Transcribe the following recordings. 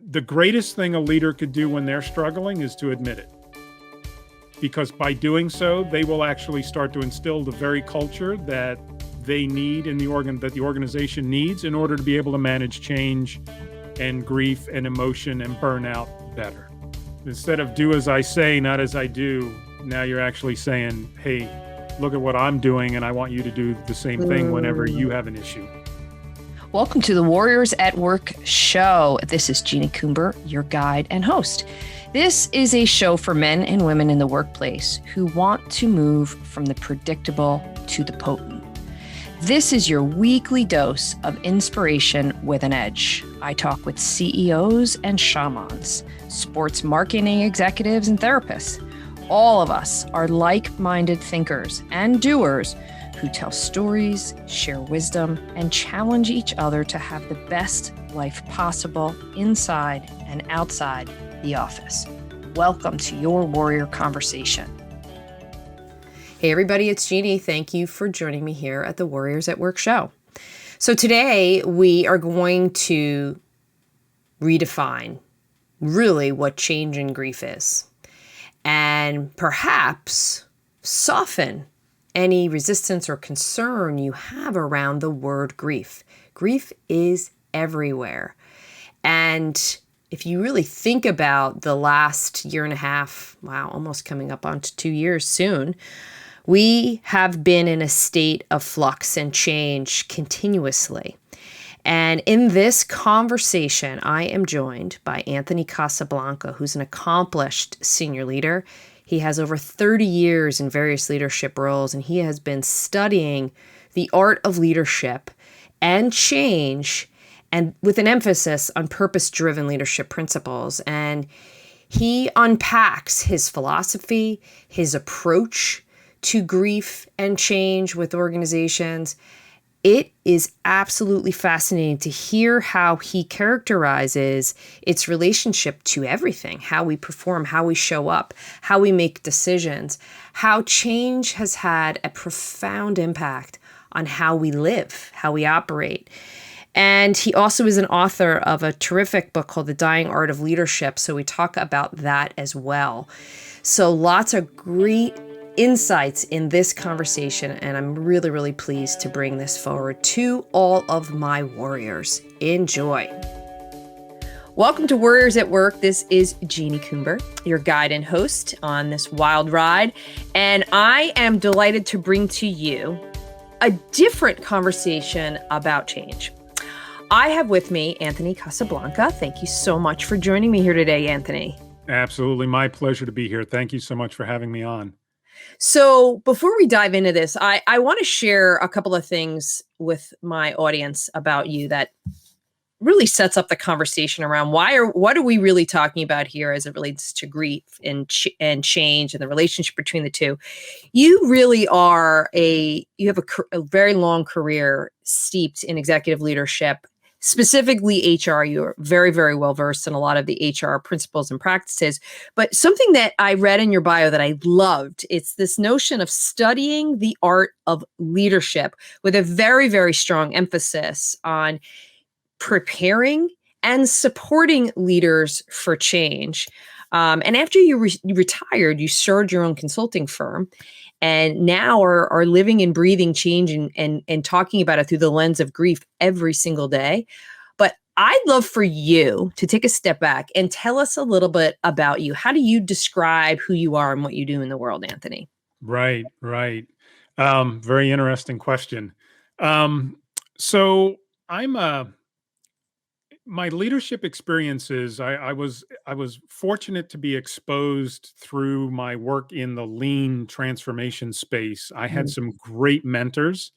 the greatest thing a leader could do when they're struggling is to admit it. Because by doing so, they will actually start to instill the very culture that they need in that the organization needs in order to be able to manage change and grief and emotion and burnout better. Instead of do as I say, not as I do, now you're actually saying, hey, look at what I'm doing, and I want you to do the same thing whenever you have an issue. Welcome to the Warriors at Work show. This is Jeanie Coomber, your guide and host. This is a show for men and women in the workplace who want to move from the predictable to the potent. This is your weekly dose of inspiration with an edge. I talk with CEOs and shamans, sports marketing executives and therapists. All of us are like-minded thinkers and doers who tell stories, share wisdom, and challenge each other to have the best life possible inside and outside the office. Welcome to your Warrior Conversation. Hey everybody, it's Jeanie. Thank you for joining me here at the Warriors at Work show. So today we are going to redefine really what change and grief is, and perhaps soften any resistance or concern you have around the word grief. Grief is everywhere. And if you really think about the last year and a half, wow, almost coming up on to 2 years soon, we have been in a state of flux and change continuously. And in this conversation, I am joined by Anthony Casablanca, who's an accomplished senior leader. He has over 30 years in various leadership roles, and he has been studying the art of leadership and change, and with an emphasis on purpose-driven leadership principles. And he unpacks his philosophy, his approach to grief and change with organizations. It is absolutely fascinating to hear how he characterizes its relationship to everything, how we perform, how we show up, how we make decisions, how change has had a profound impact on how we live, how we operate. And he also is an author of a terrific book called The Dying Art of Leadership. So we talk about that as well. So lots of great insights in this conversation, and I'm really, really pleased to bring this forward to all of my warriors. Enjoy. Welcome to Warriors at Work. This is Jeanie Coomber, your guide and host on this wild ride, and I am delighted to bring to you a different conversation about change. I have with me Anthony Casablanca. Thank you so much for joining me here today, Anthony. Absolutely. My pleasure to be here. Thank you so much for having me on. So before we dive into this, I want to share a couple of things with my audience about you that really sets up the conversation around what are we really talking about here as it relates to grief and change and the relationship between the two. You really are you have a very long career steeped in executive leadership. Specifically HR, you're very, very well versed in a lot of the HR principles and practices. But something that I read in your bio that I loved, it's this notion of studying the art of leadership with a very, very strong emphasis on preparing and supporting leaders for change. And after you retired, you started your own consulting firm, and now are living and breathing change and talking about it through the lens of grief every single day. But I'd love for you to take a step back and tell us a little bit about you. How do you describe who you are and what you do in the world, Anthony? Right. Very interesting question. So my leadership experiences, I was fortunate to be exposed through my work in the lean transformation space. I had some great mentors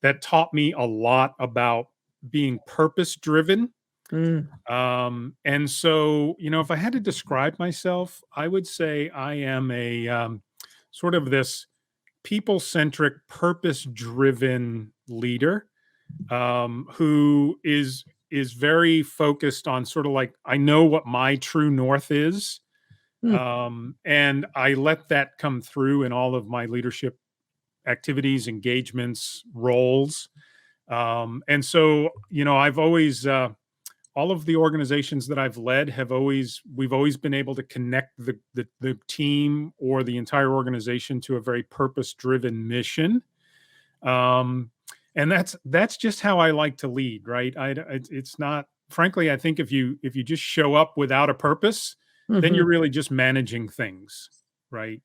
that taught me a lot about being purpose-driven. And so, if I had to describe myself, I would say I am a sort of this people-centric, purpose-driven leader who is very focused on sort of like, I know what my true north is. And I let that come through in all of my leadership activities, engagements, roles. And so, I've always the organizations that I've led we've always been able to connect the team or the entire organization to a very purpose-driven mission. And that's just how I like to lead, right? It's not, frankly, I think if you just show up without a purpose, then you're really just managing things, right?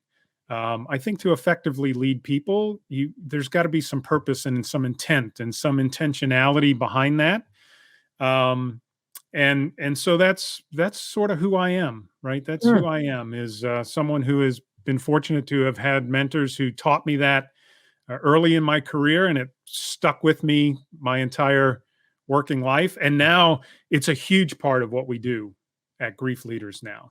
I think to effectively lead people, there's got to be some purpose and some intent and some intentionality behind that. And so that's sort of who I am, right? That's who I am, is someone who has been fortunate to have had mentors who taught me that early in my career, and it stuck with me my entire working life. And now it's a huge part of what we do at Grief Leaders now.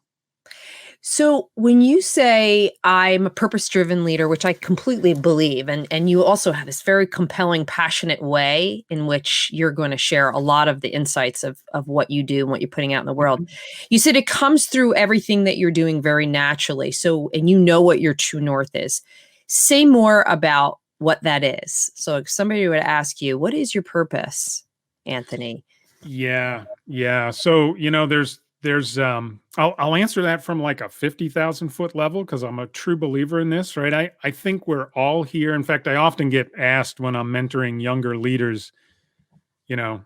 So when you say I'm a purpose-driven leader, which I completely believe, and you also have this very compelling, passionate way in which you're going to share a lot of the insights of what you do and what you're putting out in the world. You said it comes through everything that you're doing very naturally. So, and you know what your true north is. Say more about what that is. So if somebody would ask you, what is your purpose, Anthony? Yeah. So, I'll answer that from like a 50,000 foot level, because I'm a true believer in this, right? I think we're all here. In fact, I often get asked when I'm mentoring younger leaders, how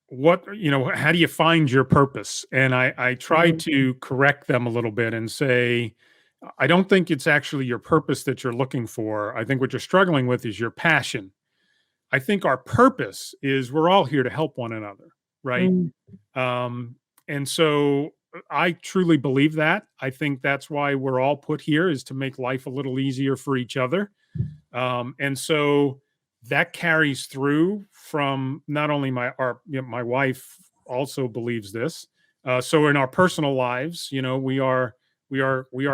do you find your purpose? And I try to correct them a little bit and say, I don't think it's actually your purpose that you're looking for. I think what you're struggling with is your passion. I think our purpose is we're all here to help one another, right? And so I truly believe that. I think that's why we're all put here, is to make life a little easier for each other. And so that carries through from not only my wife also believes this. So in our personal lives, we are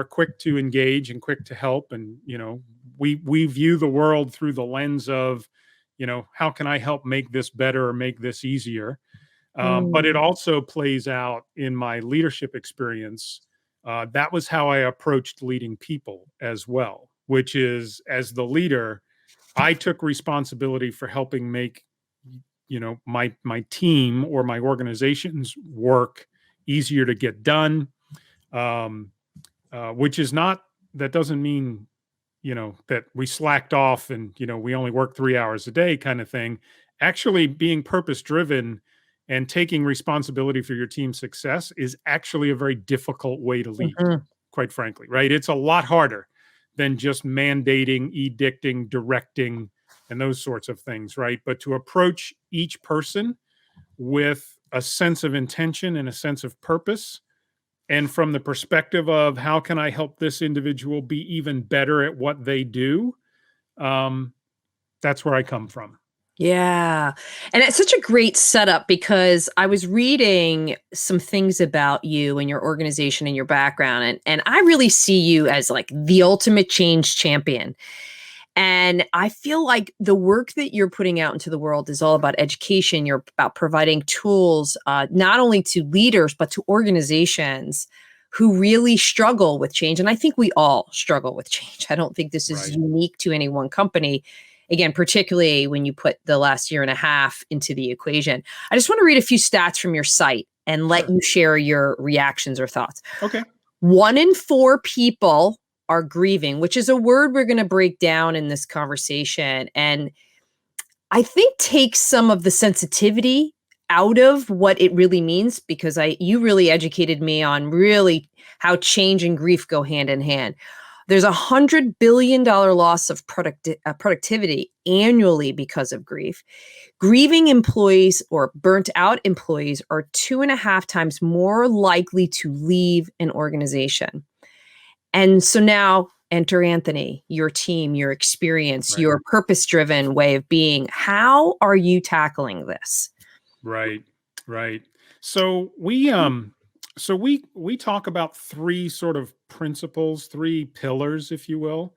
quick to engage and quick to help. And, we view the world through the lens of, how can I help make this better or make this easier? But it also plays out in my leadership experience. That was how I approached leading people as well, which is, as the leader, I took responsibility for helping make, my team or my organization's work easier to get done. Which is not, that doesn't mean, that we slacked off and, we only work 3 hours a day kind of thing. Actually, being purpose driven and taking responsibility for your team's success is actually a very difficult way to lead, quite frankly, right? It's a lot harder than just mandating, edicting, directing, and those sorts of things, right? But to approach each person with a sense of intention and a sense of purpose, and from the perspective of how can I help this individual be even better at what they do, that's where I come from. Yeah. And it's such a great setup, because I was reading some things about you and your organization and your background. And I really see you as like the ultimate change champion. And I feel like the work that you're putting out into the world is all about education. You're about providing tools, not only to leaders, but to organizations who really struggle with change. And I think we all struggle with change. I don't think this is unique to any one company. Again, particularly when you put the last year and a half into the equation. I just want to read a few stats from your site and let you share your reactions or thoughts. Okay. 1 in 4 people are grieving, which is a word we're going to break down in this conversation. And I think takes some of the sensitivity out of what it really means, because you really educated me on really how change and grief go hand in hand. There's $100 billion loss of productivity annually because of grief. Grieving employees or burnt out employees are 2.5 times more likely to leave an organization. And so now enter Anthony, your team, your experience, your purpose-driven way of being. How are you tackling this? Right. So we talk about 3 sort of principles, 3 pillars, if you will.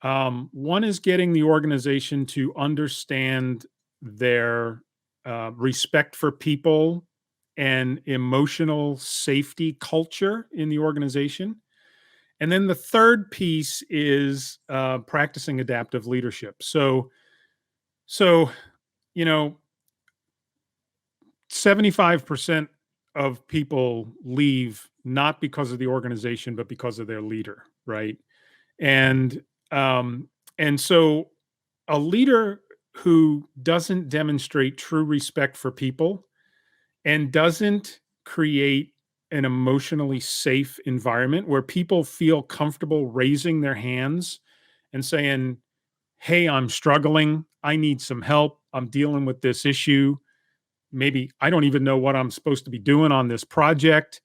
One is getting the organization to understand their respect for people and emotional safety culture in the organization. And then the third piece is practicing adaptive leadership. So, 75% of people leave not because of the organization, but because of their leader, right? And and so a leader who doesn't demonstrate true respect for people and doesn't create an emotionally safe environment where people feel comfortable raising their hands and saying, "Hey, I'm struggling. I need some help. I'm dealing with this issue. Maybe I don't even know what I'm supposed to be doing on this project."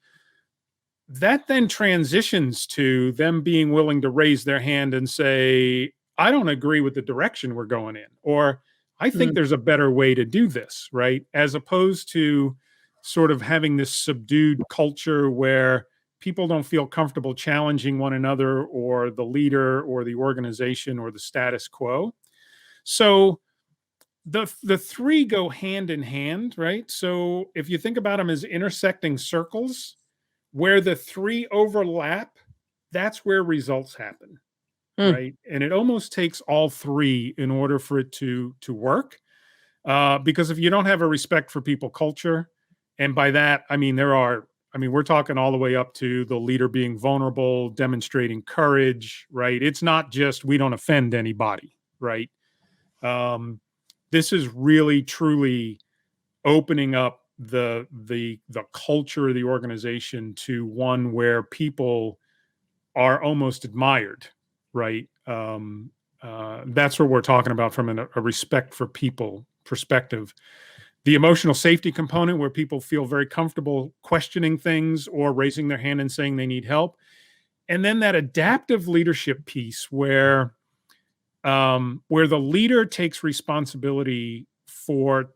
That then transitions to them being willing to raise their hand and say, "I don't agree with the direction we're going in," or "I think Mm, there's a better way to do this," right? As opposed to sort of having this subdued culture where people don't feel comfortable challenging one another or the leader or the organization or the status quo. So the three go hand in hand, right? So if you think about them as intersecting circles, where the three overlap, that's where results happen, mm. right? And it almost takes all three in order for it to work. Because if you don't have a respect for people culture, and by that I mean we're talking all the way up to the leader being vulnerable, demonstrating courage, right? It's not just we don't offend anybody, right? Um, this is really truly opening up the culture of the organization to one where people are almost admired, right? That's what we're talking about from a respect for people perspective. The emotional safety component, where people feel very comfortable questioning things or raising their hand and saying they need help, and then that adaptive leadership piece, where the leader takes responsibility for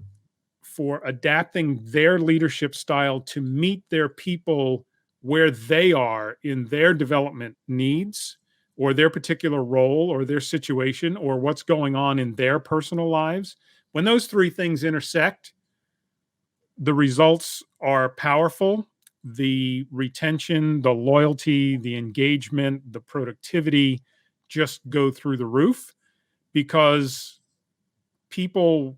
adapting their leadership style to meet their people where they are in their development needs or their particular role or their situation or what's going on in their personal lives. When those three things intersect, the results are powerful. The retention, the loyalty, the engagement, the productivity just go through the roof because people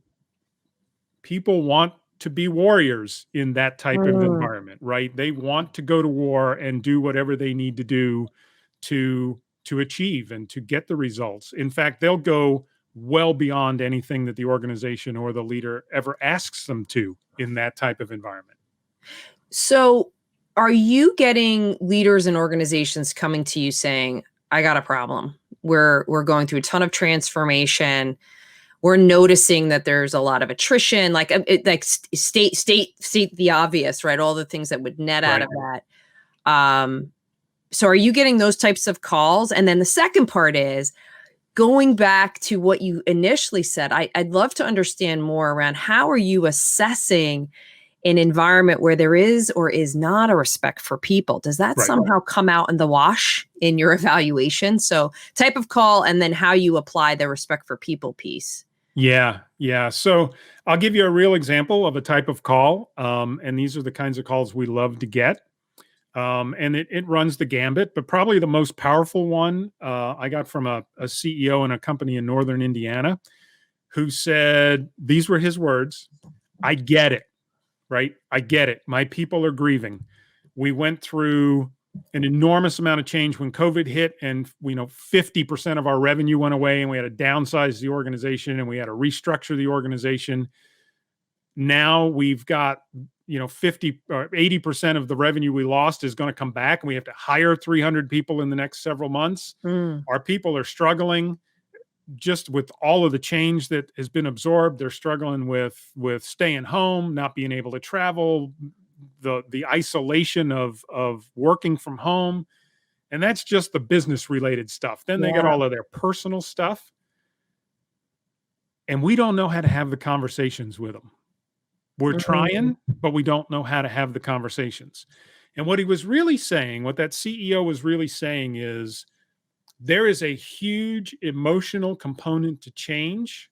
people want to be warriors in that type of Mm. environment, right? They want to go to war and do whatever they need to do to achieve and to get the results. In fact, they'll go well beyond anything that the organization or the leader ever asks them to in that type of environment. So, are you getting leaders and organizations coming to you saying, "I got a problem. We're going through a ton of transformation. We're noticing that there's a lot of attrition," like state the obvious, right? All the things that would net out Right. of that. Um, so, are you getting those types of calls? And then the second part is going back to what you initially said. I'd love to understand more around how are you assessing an environment where there is or is not a respect for people? Does that Right. somehow come out in the wash in your evaluation? So, type of call and then how you apply the respect for people piece. Yeah, yeah. So I'll give you a real example of a type of call, and these are the kinds of calls we love to get. And it runs the gambit, but probably the most powerful one I got from a CEO in a company in northern Indiana who said, these were his words: "I get it, right? I get it. My people are grieving. We went through an enormous amount of change when COVID hit, and 50% of our revenue went away, and we had to downsize the organization, and we had to restructure the organization. Now we've got 50 or 80% of the revenue we lost is going to come back, and we have to hire 300 people in the next several months. Mm, Our people are struggling just with all of the change that has been absorbed. They're struggling with staying home, not being able to travel, the isolation of working from home, and that's just the business related stuff. Then they got yeah. all of their personal stuff, and we don't know how to have the conversations with them. We're Mm, trying, but we don't know how to have the conversations. And what he was really saying, what that CEO was really saying is there is a huge emotional component to change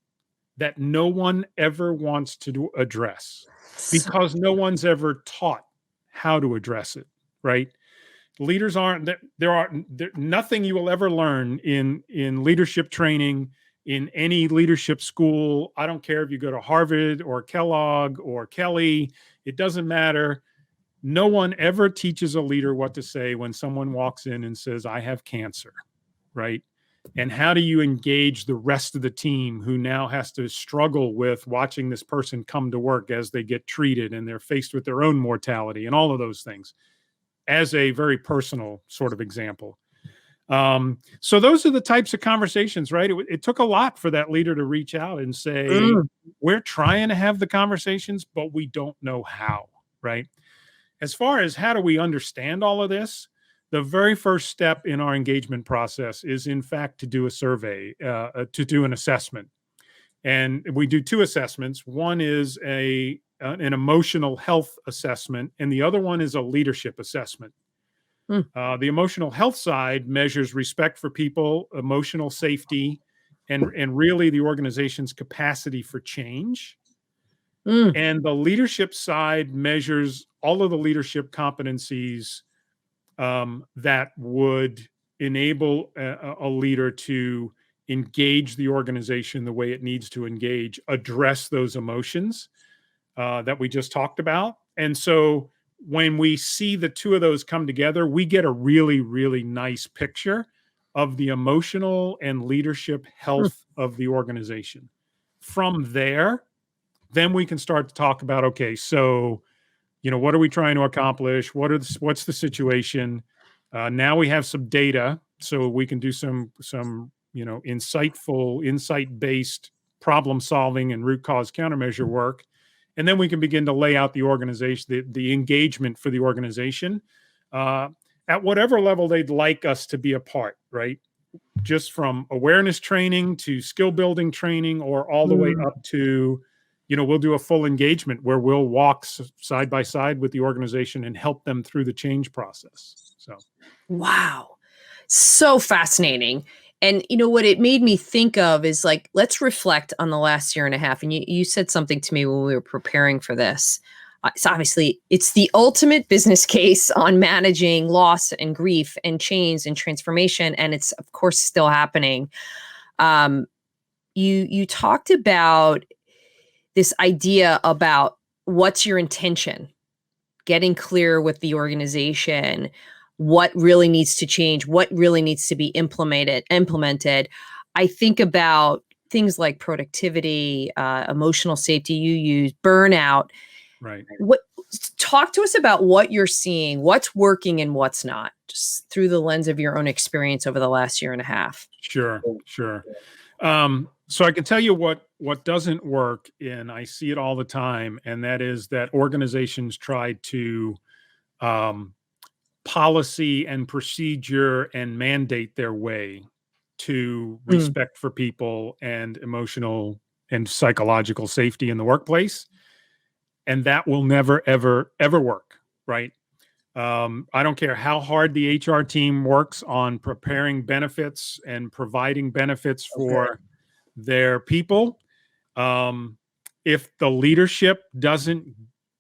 that no one ever wants to address so- because no one's ever taught how to address it, right? Leaders aren't there. Nothing you will ever learn in leadership training, in any leadership school. I don't care if you go to Harvard or Kellogg or Kelly, it doesn't matter. No one ever teaches a leader what to say when someone walks in and says, I have cancer, right? And how do you engage the rest of the team who now has to struggle with watching this person come to work as they get treated and they're faced with their own mortality and all of those things, as a very personal sort of example. So those are the types of conversations, right? It took a lot for that leader to reach out and say, we're trying to have the conversations, but we don't know how, right? As far as how do we understand all of this, the very first step in our engagement process is, in fact, to do a survey, to do an assessment. And we do two assessments. One is an emotional health assessment, and the other one is a leadership assessment. The emotional health side measures respect for people, emotional safety, and really the organization's capacity for change. And the leadership side measures all of the leadership competencies that would enable a leader to engage the organization the way it needs to engage, address those emotions that we just talked about. And so when we see the two of those come together, we get a really, really nice picture of the emotional and leadership health of the organization. From there, then we can start to talk about, okay, so, what are we trying to accomplish? What's the situation? Now we have some data, so we can do some insight-based problem solving and root cause countermeasure work. And then we can begin to lay out the organization, the engagement for the organization at whatever level they'd like us to be a part, right? Just from awareness training to skill building training, or all the way up to, we'll do a full engagement where we'll walk side by side with the organization and help them through the change process. So, wow, so fascinating. And what it made me think of is, like, let's reflect on the last year and a half. And you said something to me when we were preparing for this. So obviously, it's the ultimate business case on managing loss and grief and change and transformation, and it's of course still happening. You talked about this idea about what's your intention, getting clear with the organization, what really needs to change, what really needs to be implemented. I think about things like productivity, emotional safety, you use burnout. right. Talk to us about what you're seeing, what's working and what's not, just through the lens of your own experience over the last year and a half. Sure. So I can tell you what doesn't work, and I see it all the time, and that is that organizations try to policy and procedure and mandate their way to respect for people and emotional and psychological safety in the workplace. And that will never, ever, ever work, right? I don't care how hard the HR team works on preparing benefits and providing benefits for their people. If the leadership doesn't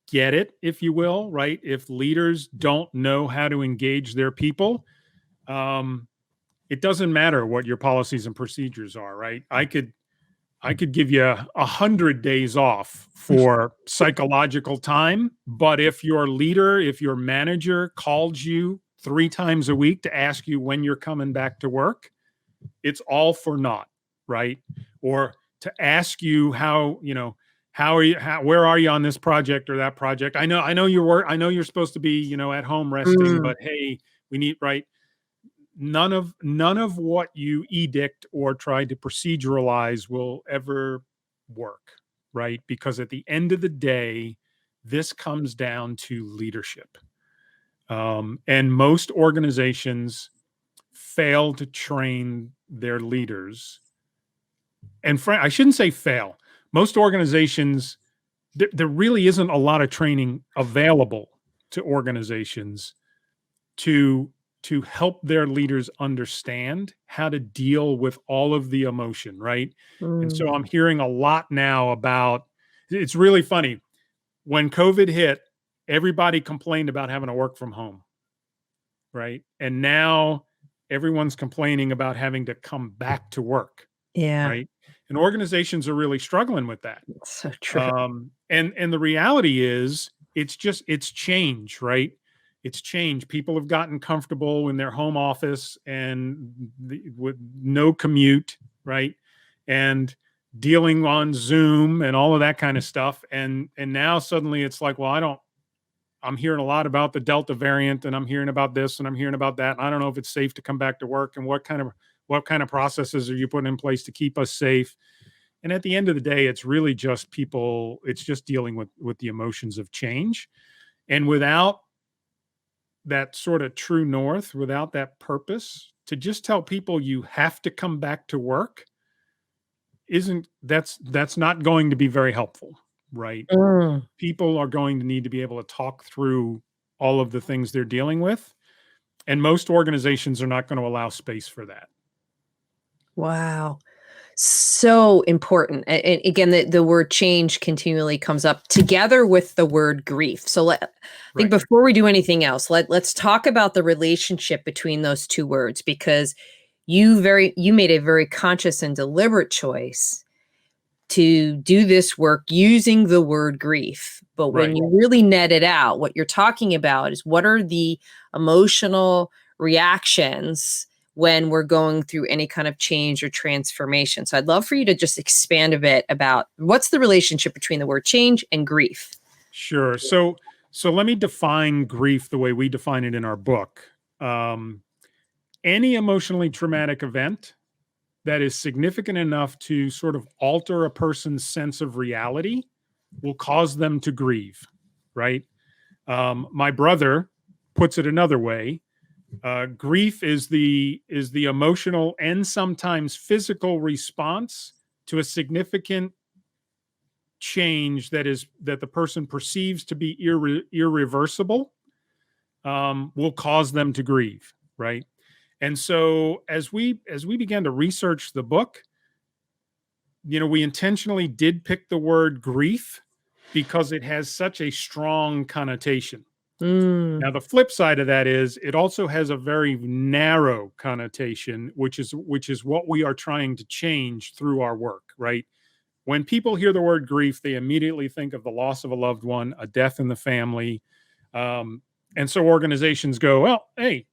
get it, if you will, right? If leaders don't know how to engage their people, it doesn't matter what your policies and procedures are, right? I could give you 100 days off for psychological time, but if your leader, if your manager calls you 3 times a week to ask you when you're coming back to work, it's all for naught, right? Or to ask you where are you on this project or that project? I know you're supposed to be, at home resting, but hey, we need, right? None of what you edict or try to proceduralize will ever work, right? Because at the end of the day, this comes down to leadership. And most organizations fail to train their leaders. And I shouldn't say fail. Most organizations, there really isn't a lot of training available to organizations to help their leaders understand how to deal with all of the emotion, right? And so I'm hearing a lot now about, it's really funny. When COVID hit, everybody complained about having to work from home, right? And now everyone's complaining about having to come back to work. Yeah. right? And organizations are really struggling with that. So true. And the reality is it's change, right? It's change. People have gotten comfortable in their home office and with no commute, right? And dealing on Zoom and all of that kind of stuff. And now suddenly it's like, well, I'm hearing a lot about the Delta variant, and I'm hearing about this and I'm hearing about that. And I don't know if it's safe to come back to work, and what kind of processes are you putting in place to keep us safe? And at the end of the day, it's really just people, it's just dealing with the emotions of change. And without that sort of true north, without that purpose, to just tell people you have to come back to work that's not going to be very helpful, right? Mm. People are going to need to be able to talk through all of the things they're dealing with. And most organizations are not going to allow space for that. Wow. So important. And again, the word change continually comes up together with the word grief. So I think Right. before we do anything else, let's talk about the relationship between those two words, because you made a very conscious and deliberate choice to do this work using the word grief. But when Right. you really net it out, what you're talking about is what are the emotional reactions when we're going through any kind of change or transformation. So I'd love for you to just expand a bit about what's the relationship between the word change and grief. Sure. So let me define grief the way we define it in our book. Any emotionally traumatic event that is significant enough to sort of alter a person's sense of reality will cause them to grieve, right? My brother puts it another way. Grief is the emotional and sometimes physical response to a significant change that the person perceives to be irreversible, will cause them to grieve, right? And so as we began to research the book, we intentionally did pick the word grief because it has such a strong connotation. Mm. Now, the flip side of that is it also has a very narrow connotation, which is what we are trying to change through our work, right? When people hear the word grief, they immediately think of the loss of a loved one, a death in the family. And so organizations go, well, hey,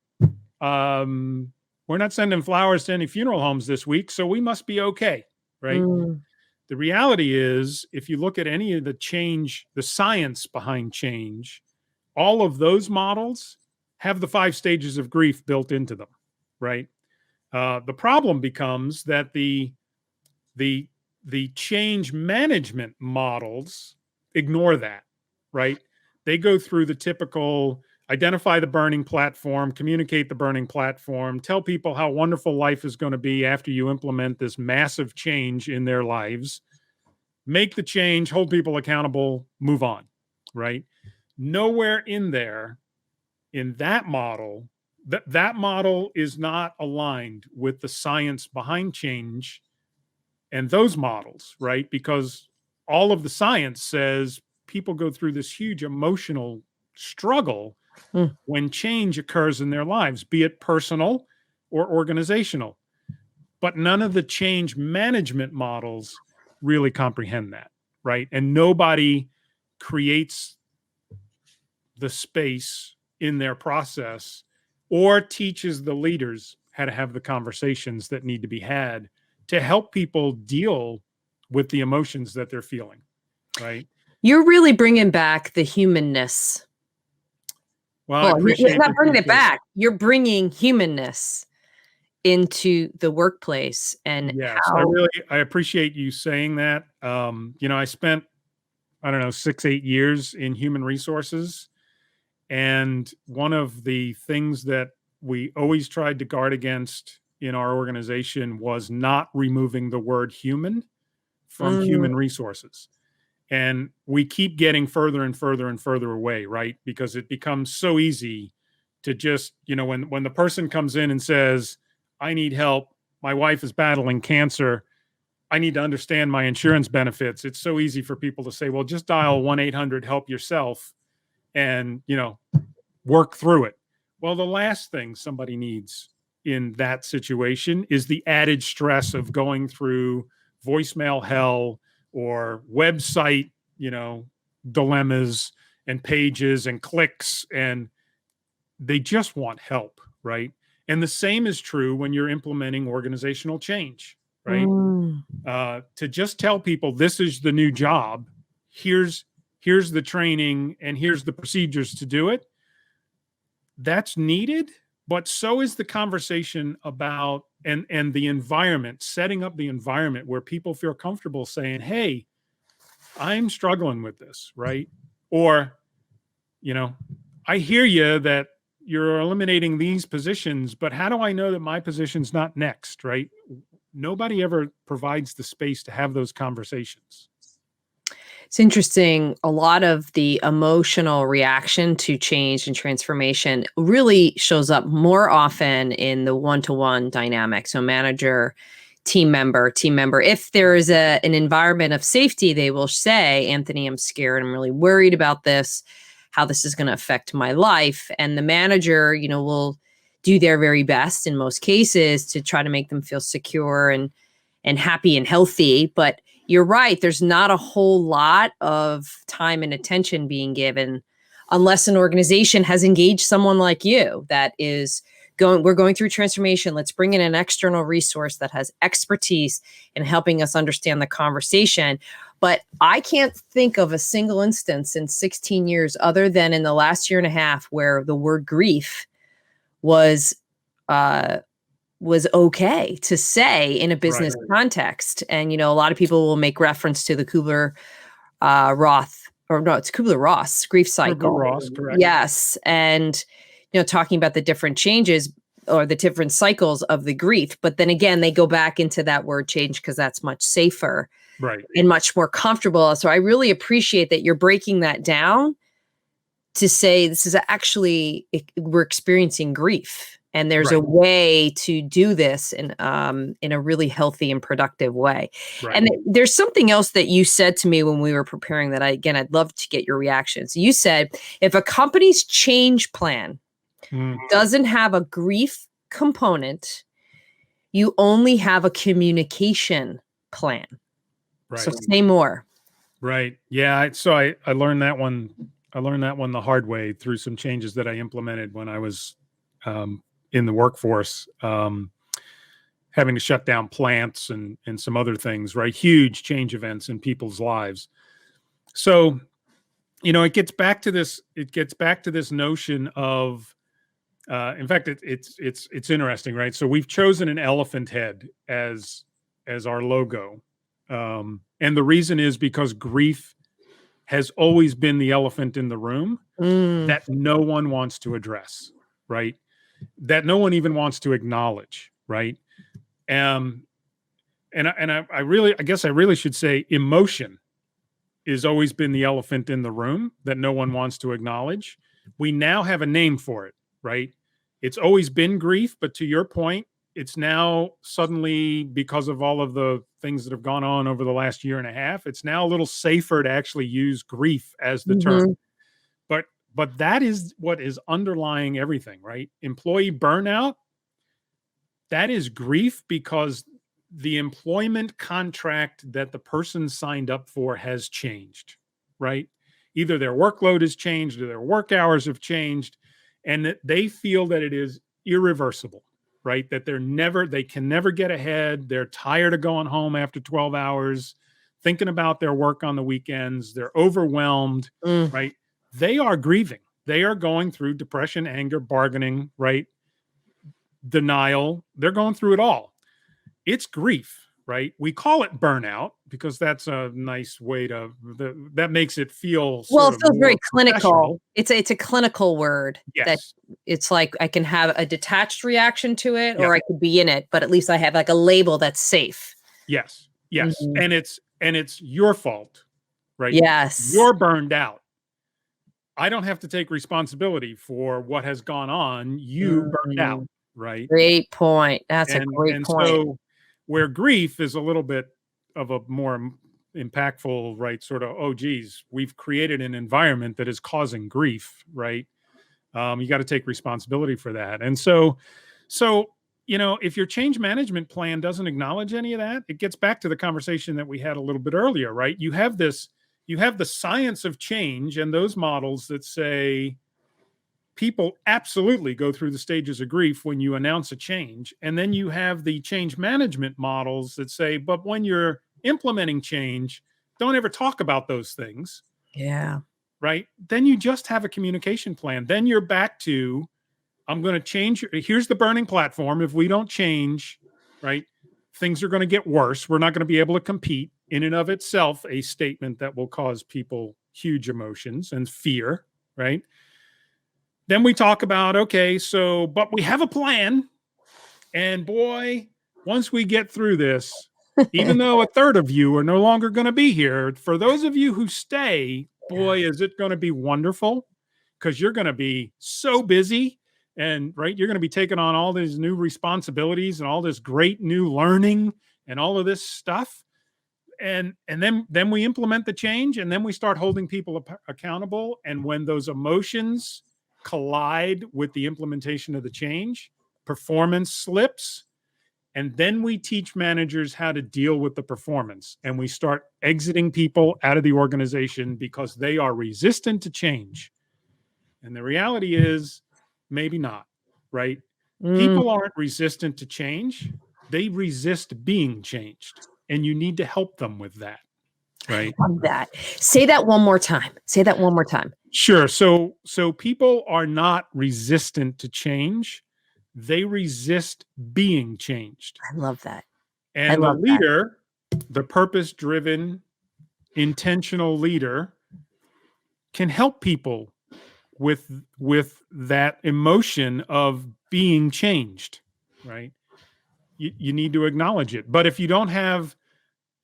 we're not sending flowers to any funeral homes this week, so we must be okay, right? Mm. The reality is, if you look at any of the science behind change, all of those models have the 5 stages of grief built into them, right? The problem becomes that the change management models ignore that, right? They go through the typical identify the burning platform, communicate the burning platform, tell people how wonderful life is going to be after you implement this massive change in their lives, make the change, hold people accountable, move on, right? Nowhere in there, in that model, that model is not aligned with the science behind change and those models, right? Because all of the science says people go through this huge emotional struggle Mm. when change occurs in their lives, be it personal or organizational. But none of the change management models really comprehend that, right? And nobody creates the space in their process or teaches the leaders how to have the conversations that need to be had to help people deal with the emotions that they're feeling, right? You're really bringing back the humanness. Well, I Well, you're appreciate not that bringing you it say that. back. You're bringing humanness into the workplace and Yes, how. I appreciate you saying that. I spent, I don't know, 6, 8 years in human resources. And one of the things that we always tried to guard against in our organization was not removing the word human from Mm. human resources. And we keep getting further and further and further away, right? Because it becomes so easy to just, when the person comes in and says, I need help, my wife is battling cancer, I need to understand my insurance benefits. It's so easy for people to say, well, just dial 1-800 help yourself and, work through it. Well, the last thing somebody needs in that situation is the added stress of going through voicemail hell or website, dilemmas and pages and clicks, and they just want help, right? And the same is true when you're implementing organizational change, right? To just tell people this is the new job, here's the training, and here's the procedures to do it. That's needed, but so is the conversation about and the environment, setting up the environment where people feel comfortable saying, hey, I'm struggling with this, right? Or, I hear you that you're eliminating these positions, but how do I know that my position's not next, right? Nobody ever provides the space to have those conversations. It's interesting. A lot of the emotional reaction to change and transformation really shows up more often in the one-to-one dynamic. So manager, team member. If there is an environment of safety, they will say, Anthony, I'm scared. I'm really worried about this, how this is going to affect my life. And the manager, will do their very best in most cases to try to make them feel secure and happy and healthy. But you're right. There's not a whole lot of time and attention being given unless an organization has engaged someone like you that is we're going through transformation. Let's bring in an external resource that has expertise in helping us understand the conversation. But I can't think of a single instance in 16 years other than in the last year and a half where the word grief was okay to say in a business context. And, a lot of people will make reference to the it's Kubler-Ross grief cycle. Kubler-Ross, correct. Yes. And, talking about the different changes or the different cycles of the grief. But then again, they go back into that word change because that's much safer and much more comfortable. So I really appreciate that you're breaking that down to say this is actually, we're experiencing grief. And there's a way to do this in a really healthy and productive way. Right. And there's something else that you said to me when we were preparing that I'd love to get your reactions. You said, if a company's change plan doesn't have a grief component, you only have a communication plan. Right. So say more. Right. Yeah. So I learned that one. I learned that one the hard way through some changes that I implemented when I was in the workforce, having to shut down plants and some other things, right? Huge change events in people's lives. So, it gets back to this notion of, in fact, it's interesting, right? So we've chosen an elephant head as our logo. And the reason is because grief has always been the elephant in the room that no one wants to address, right? That no one even wants to acknowledge, right? I guess I really should say emotion has always been the elephant in the room that no one wants to acknowledge. We now have a name for it, right? It's always been grief, but to your point, it's now suddenly, because of all of the things that have gone on over the last year and a half, it's now a little safer to actually use grief as the term. But that is what is underlying everything, right? Employee burnout, that is grief because the employment contract that the person signed up for has changed, right? Either their workload has changed or their work hours have changed, and that they feel that it is irreversible, right? That they can never get ahead. They're tired of going home after 12 hours, thinking about their work on the weekends. They're overwhelmed, right? They are grieving. They are going through depression, anger, bargaining, right? Denial. They're going through it all. It's grief, right? We call it burnout because that's a nice way that makes it feel it feels very clinical. It's a clinical word. Yes. That it's like I can have a detached reaction to it, or I could be in it, but at least I have like a label that's safe. Yes. And it's your fault, right? Yes. You're burned out. I don't have to take responsibility for what has gone on. You burned out, right? Great point. That's a great point. So where grief is a little bit of a more impactful, right? Sort of, oh, geez, we've created an environment that is causing grief, right? You got to take responsibility for that. And so if your change management plan doesn't acknowledge any of that, it gets back to the conversation that we had a little bit earlier, right? You have the science of change and those models that say people absolutely go through the stages of grief when you announce a change. And then you have the change management models that say, but when you're implementing change, don't ever talk about those things. Yeah. Right? Then you just have a communication plan. Then you're back to, I'm going to change. Here's the burning platform. If we don't change, right, things are going to get worse. We're not going to be able to compete. In and of itself, a statement that will cause people huge emotions and fear, right? Then we talk about, okay, so, but we have a plan. And boy, once we get through this, even though a third of you are no longer going to be here, for those of you who stay, boy, is it going to be wonderful, because you're going to be so busy and right, you're going to be taking on all these new responsibilities and all this great new learning and all of this stuff. And then we implement the change, and then we start holding people accountable. And when those emotions collide with the implementation of the change, performance slips. And then we teach managers how to deal with the performance, and we start exiting people out of the organization because they are resistant to change. And the reality is maybe not, right? People aren't resistant to change. They resist being changed, and you need to help them with that, right? I love that. Say that one more time. Say that one more time. Sure. So people are not resistant to change. They resist being changed. I love that. And the leader, the purpose-driven, intentional leader, can help people with that emotion of being changed, right? You need to acknowledge it. But if you don't have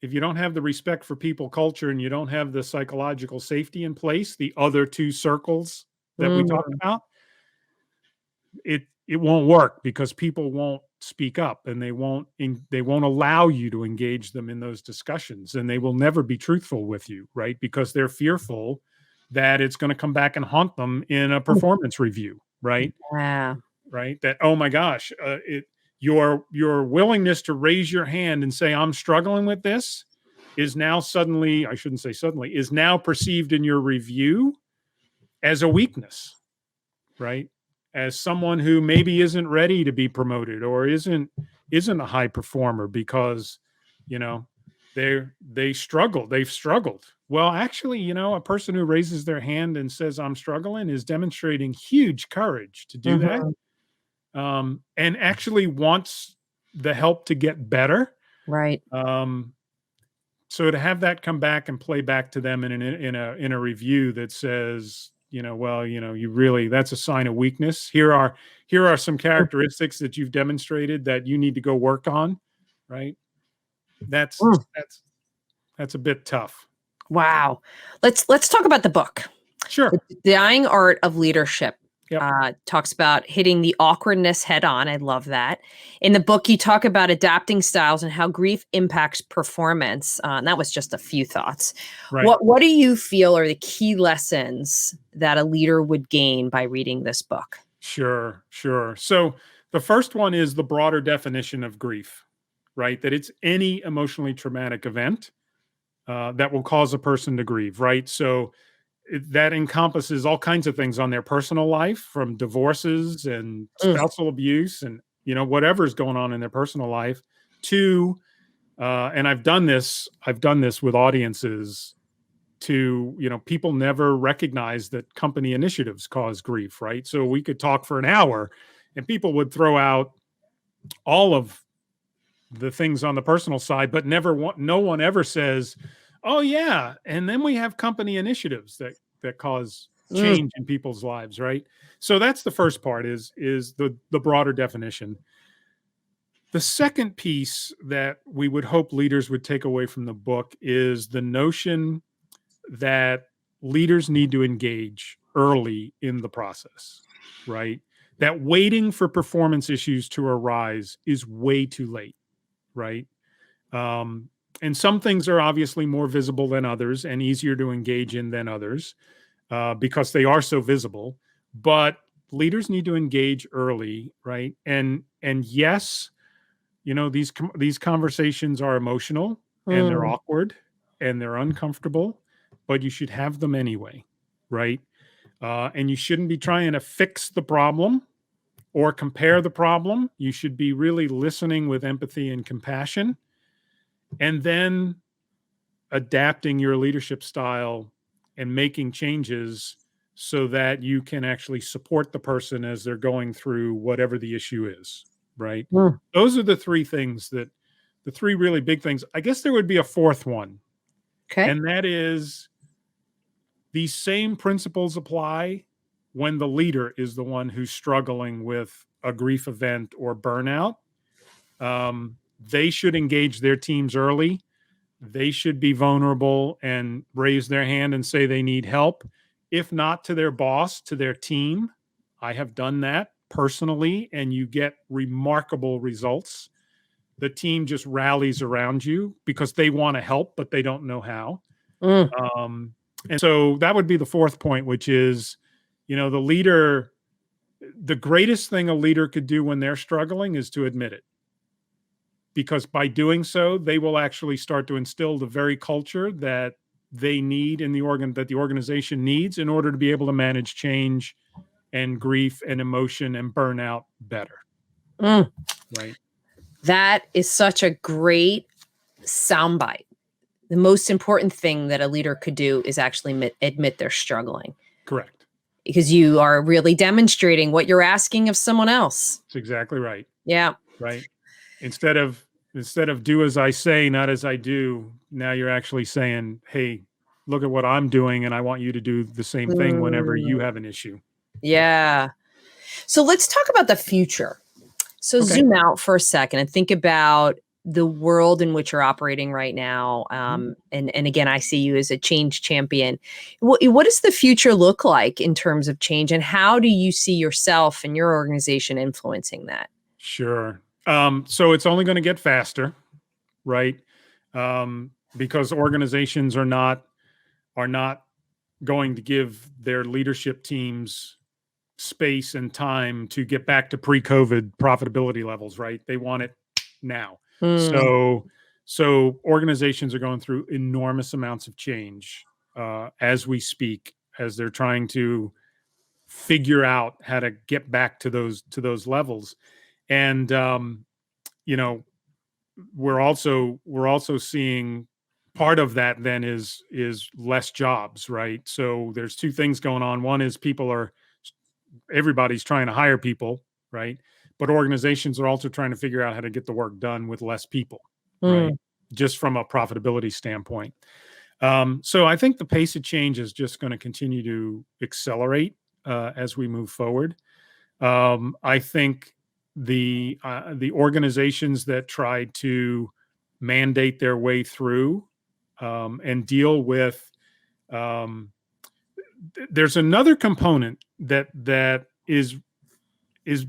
the respect for people culture, and you don't have the psychological safety in place, the other two circles that we talked about, it won't work, because people won't speak up, and they won't allow you to engage them in those discussions, and they will never be truthful with you, right? Because they're fearful that it's going to come back and haunt them in a performance review, right? Yeah. Right. That, oh my gosh, your willingness to raise your hand and say, I'm struggling with this, is now suddenly, I shouldn't say suddenly, is now perceived in your review as a weakness, right? As someone who maybe isn't ready to be promoted, or isn't a high performer because, they've struggled. Well, actually, a person who raises their hand and says, I'm struggling, is demonstrating huge courage to do that. And actually wants the help to get better. Right. So to have that come back and play back to them in a review that says, you really, that's a sign of weakness. Here are some characteristics that you've demonstrated that you need to go work on, right? That's a bit tough. Wow. Let's talk about the book. Sure. The Dying Art of Leadership. Yep. Talks about hitting the awkwardness head on. I love that. In the book, you talk about adapting styles and how grief impacts performance. And that was just a few thoughts. Right. What do you feel are the key lessons that a leader would gain by reading this book? Sure. So the first one is the broader definition of grief, right? That it's any emotionally traumatic event that will cause a person to grieve, right? So that encompasses all kinds of things on their personal life, from divorces and spousal abuse and, whatever's going on in their personal life, to, and I've done this with audiences, to, people never recognize that company initiatives cause grief, right? So we could talk for an hour and people would throw out all of the things on the personal side, but no one ever says, oh yeah, and then we have company initiatives that cause change in people's lives, right? So that's the first part, is the broader definition. The second piece that we would hope leaders would take away from the book is the notion that leaders need to engage early in the process, right? That waiting for performance issues to arise is way too late, right? And some things are obviously more visible than others and easier to engage in than others, because they are so visible. But leaders need to engage early, right? And yes, these conversations are emotional and they're awkward and they're uncomfortable, but you should have them anyway, right? And you shouldn't be trying to fix the problem or compare the problem. You should be really listening with empathy and compassion, and then adapting your leadership style and making changes so that you can actually support the person as they're going through whatever the issue is, right? Those are the three things the three really big things. I guess there would be a fourth one. Okay. And that is, these same principles apply when the leader is the one who's struggling with a grief event or burnout. They should engage their teams early. They should be vulnerable and raise their hand and say they need help. If not to their boss, to their team. I have done that personally, and you get remarkable results. The team just rallies around you because they want to help, but they don't know how. And so that would be the fourth point, which is, the leader, the greatest thing a leader could do when they're struggling is to admit it. Because by doing so, they will actually start to instill the very culture that they need in that the organization needs in order to be able to manage change and grief and emotion and burnout better. Right. That is such a great soundbite. The most important thing that a leader could do is actually admit they're struggling. Correct. Because you are really demonstrating what you're asking of someone else. That's exactly right. Yeah. Right. Instead of do as I say, not as I do, now you're actually saying, hey, look at what I'm doing, and I want you to do the same thing whenever you have an issue. Yeah. So let's talk about the future. So zoom out for a second and think about the world in which you're operating right now. And again, I see you as a change champion. What does the future look like in terms of change, and how do you see yourself and your organization influencing that? Sure. So it's only going to get faster, right? Because organizations are not going to give their leadership teams space and time to get back to pre-COVID profitability levels, right? They want it now. So organizations are going through enormous amounts of change as we speak, as they're trying to figure out how to get back to those levels. And we're also seeing part of that then is less jobs, right? So there's two things going on. One is everybody's trying to hire people, right? But organizations are also trying to figure out how to get the work done with less people, right? Just from a profitability standpoint. So I think the pace of change is just going to continue to accelerate as we move forward. I think the organizations that try to mandate their way through and deal with there's another component that is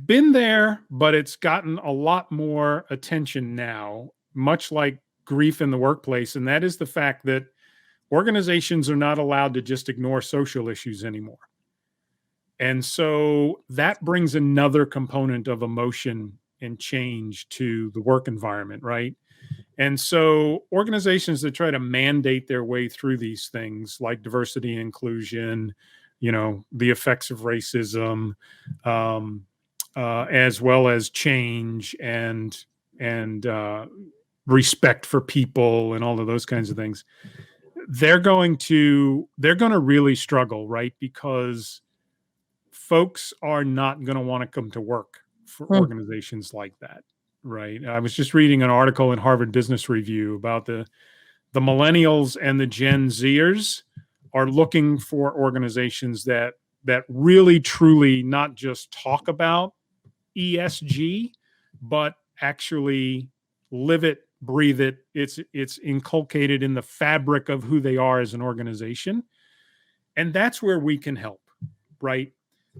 been there, but it's gotten a lot more attention now, much like grief in the workplace. And that is the fact that organizations are not allowed to just ignore social issues anymore. And so that brings another component of emotion and change to the work environment, right? And so organizations that try to mandate their way through these things like diversity and inclusion, the effects of racism, as well as change and respect for people and all of those kinds of things, they're going to really struggle, right? Because folks are not going to want to come to work for organizations like that, right? I was just reading an article in Harvard Business Review about the millennials and the Gen Zers are looking for organizations that really truly not just talk about ESG, but actually live it, breathe it. It's inculcated in the fabric of who they are as an organization. And that's where we can help, right?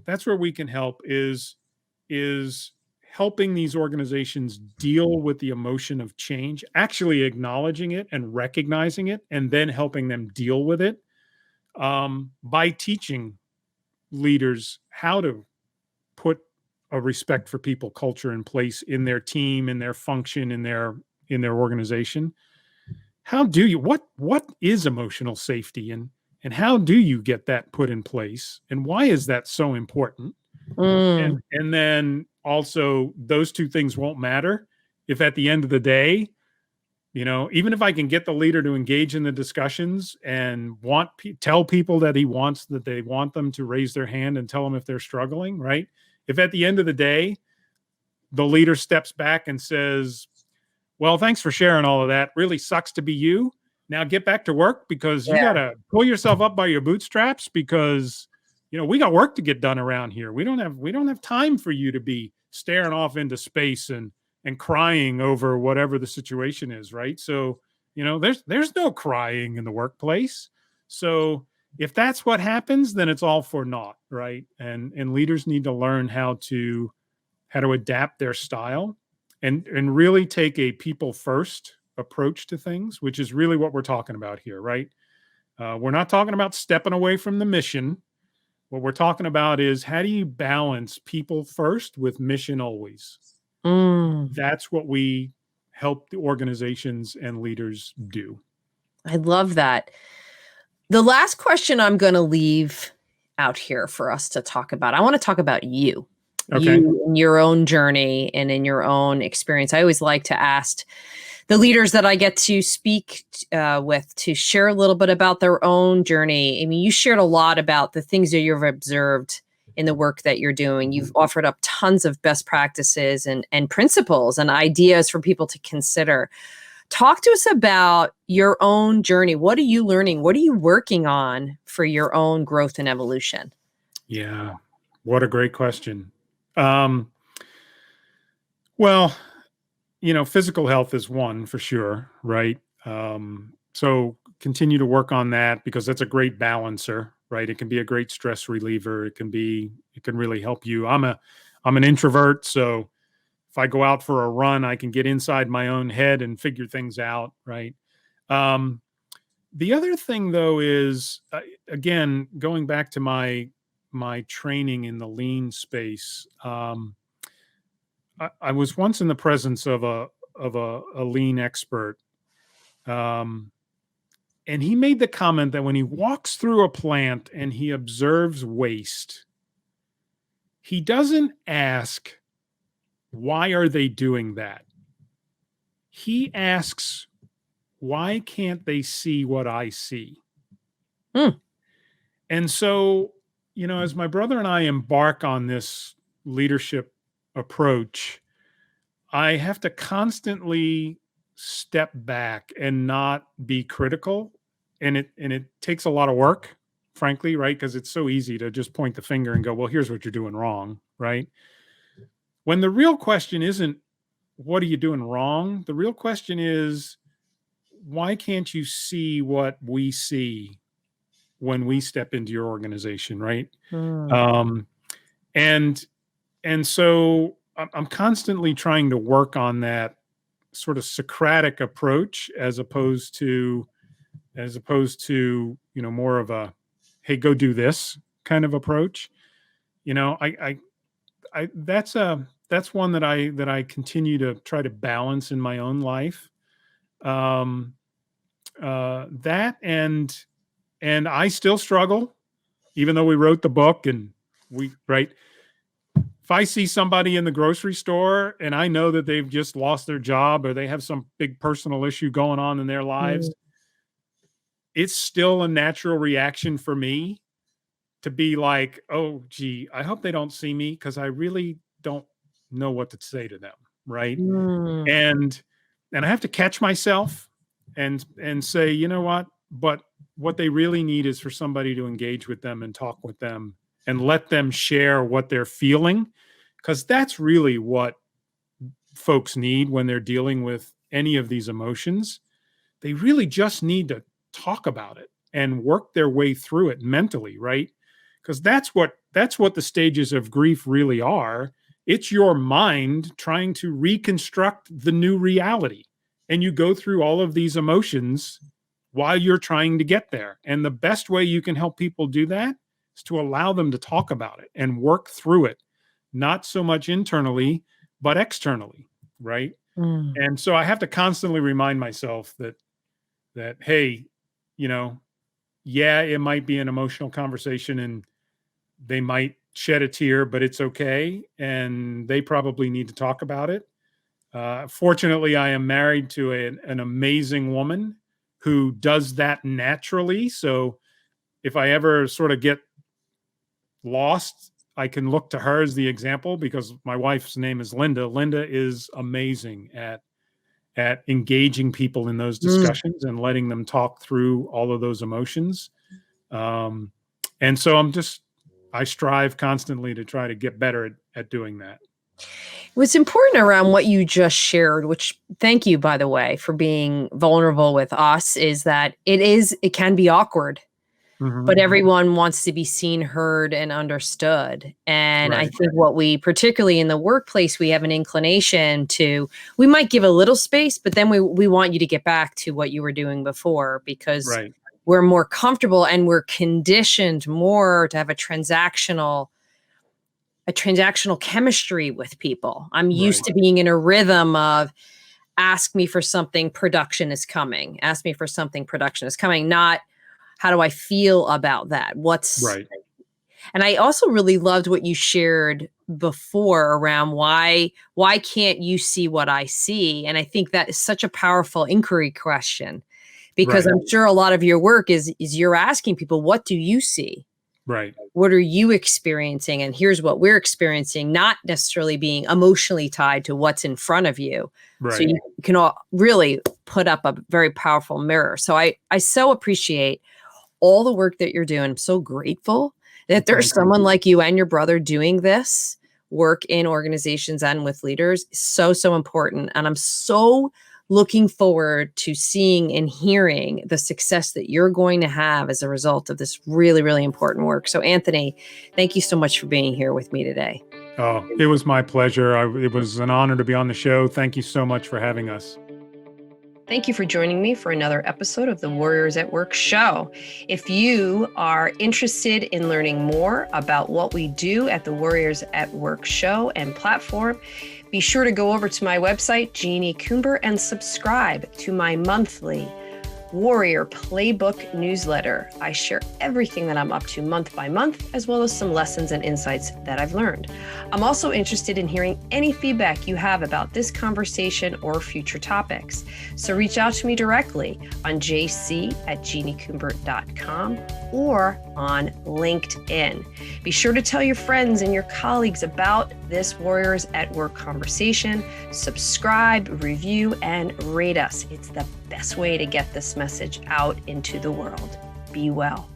That's where we can help is helping these organizations deal with the emotion of change, actually acknowledging it and recognizing it, and then helping them deal with it by teaching leaders how to put a respect for people culture in place in their team, in their function, in their organization. How do you, what is emotional safety, and how do you get that put in place, and why is that so important? And then also, those two things won't matter if at the end of the day, even if I can get the leader to engage in the discussions and tell people that they want them to raise their hand and tell them if they're struggling, right? If at the end of the day, the leader steps back and says, well, thanks for sharing all of that. Really sucks to be you. Now get back to work, because you got to pull yourself up by your bootstraps, because we got work to get done around here. We don't have time for you to be staring off into space and crying over whatever the situation is, right? So, there's no crying in the workplace. So if that's what happens, then it's all for naught, right? And leaders need to learn how to adapt their style and really take a people first approach to things, which is really what we're talking about here, right? We're not talking about stepping away from the mission. What we're talking about is, how do you balance people first with mission always? That's what we help the organizations and leaders do. I love that. The last question I'm going to leave out here for us to talk about, I want to talk about you. Okay. You in your own journey and in your own experience. I always like to ask the leaders that I get to speak with to share a little bit about their own journey. I mean, you shared a lot about the things that you've observed in the work that you're doing. You've offered up tons of best practices and principles and ideas for people to consider. Talk to us about your own journey. What are you learning? What are you working on for your own growth and evolution? Yeah, what a great question. Well, physical health is one for sure, right? So continue to work on that, because that's a great balancer, right? It can be a great stress reliever. It can really help you. I'm an introvert, so if I go out for a run, I can get inside my own head and figure things out, right? The other thing, though, is again, going back to my training in the lean space. I was once in the presence of a lean expert, and he made the comment that when he walks through a plant and he observes waste, he doesn't ask, why are they doing that? He asks, why can't they see what I see? And so, as my brother and I embark on this leadership approach, I have to constantly step back and not be critical. And it takes a lot of work, frankly, right? Because it's so easy to just point the finger and go, well, here's what you're doing wrong, right? When the real question isn't, what are you doing wrong? The real question is, why can't you see what we see when we step into your organization, right? And so I'm constantly trying to work on that sort of Socratic approach, as opposed to more of a, hey, go do this kind of approach. That's one that I continue to try to balance in my own life. That and I still struggle, even though we wrote the book and right. If I see somebody in the grocery store and I know that they've just lost their job or they have some big personal issue going on in their lives, it's still a natural reaction for me to be like, oh, gee, I hope they don't see me, because I really don't know what to say to them, right? And I have to catch myself and say, you know what? But what they really need is for somebody to engage with them and talk with them and let them share what they're feeling, because that's really what folks need when they're dealing with any of these emotions. They really just need to talk about it and work their way through it mentally, right? Because that's what the stages of grief really are. It's your mind trying to reconstruct the new reality. And you go through all of these emotions while you're trying to get there. And the best way you can help people do that is to allow them to talk about it and work through it. not so much internally, but externally, right? Mm. And so I have to constantly remind myself that, hey, yeah, it might be an emotional conversation and they might shed a tear, but it's okay. And they probably need to talk about it. Fortunately, I am married to an amazing woman who does that naturally. So if I ever sort of get lost, I can look to her as the example, because my wife's name is Linda. Linda is amazing at engaging people in those discussions and letting them talk through all of those emotions. And so I strive constantly to try to get better at doing that. What's important around what you just shared, which thank you, by the way, for being vulnerable with us, is that it can be awkward, but everyone wants to be seen, heard, and understood. And I think what we, particularly in the workplace, we have an inclination to, we might give a little space, but then we want you to get back to what you were doing before, because we're more comfortable and we're conditioned more to have a transactional chemistry with people. I'm used to being in a rhythm of ask me for something, production is coming. Ask me for something, production is coming. Not how do I feel about that? And I also really loved what you shared before around why can't you see what I see? And I think that is such a powerful inquiry question, because I'm sure a lot of your work is you're asking people, what do you see? Right. What are you experiencing? And here's what we're experiencing, not necessarily being emotionally tied to what's in front of you. Right. So you can all really put up a very powerful mirror. So I so appreciate all the work that you're doing. I'm so grateful that there's someone like you and your brother doing this work in organizations and with leaders. So, so important. And I'm so looking forward to seeing and hearing the success that you're going to have as a result of this really, really important work. So, Anthony, thank you so much for being here with me today. Oh, it was my pleasure. It was an honor to be on the show. Thank you so much for having us. Thank you for joining me for another episode of the Warriors at Work show. If you are interested in learning more about what we do at the Warriors at Work show and platform, be sure to go over to my website, Jeanie Coomber, and subscribe to my monthly Warrior Playbook newsletter. I share everything that I'm up to month by month, as well as some lessons and insights that I've learned. I'm also interested in hearing any feedback you have about this conversation or future topics. So reach out to me directly on jc@jeaniecoomber.com or on LinkedIn. Be sure to tell your friends and your colleagues about this Warriors at Work conversation. Subscribe, review, and rate us. It's the best way to get this message out into the world. Be well.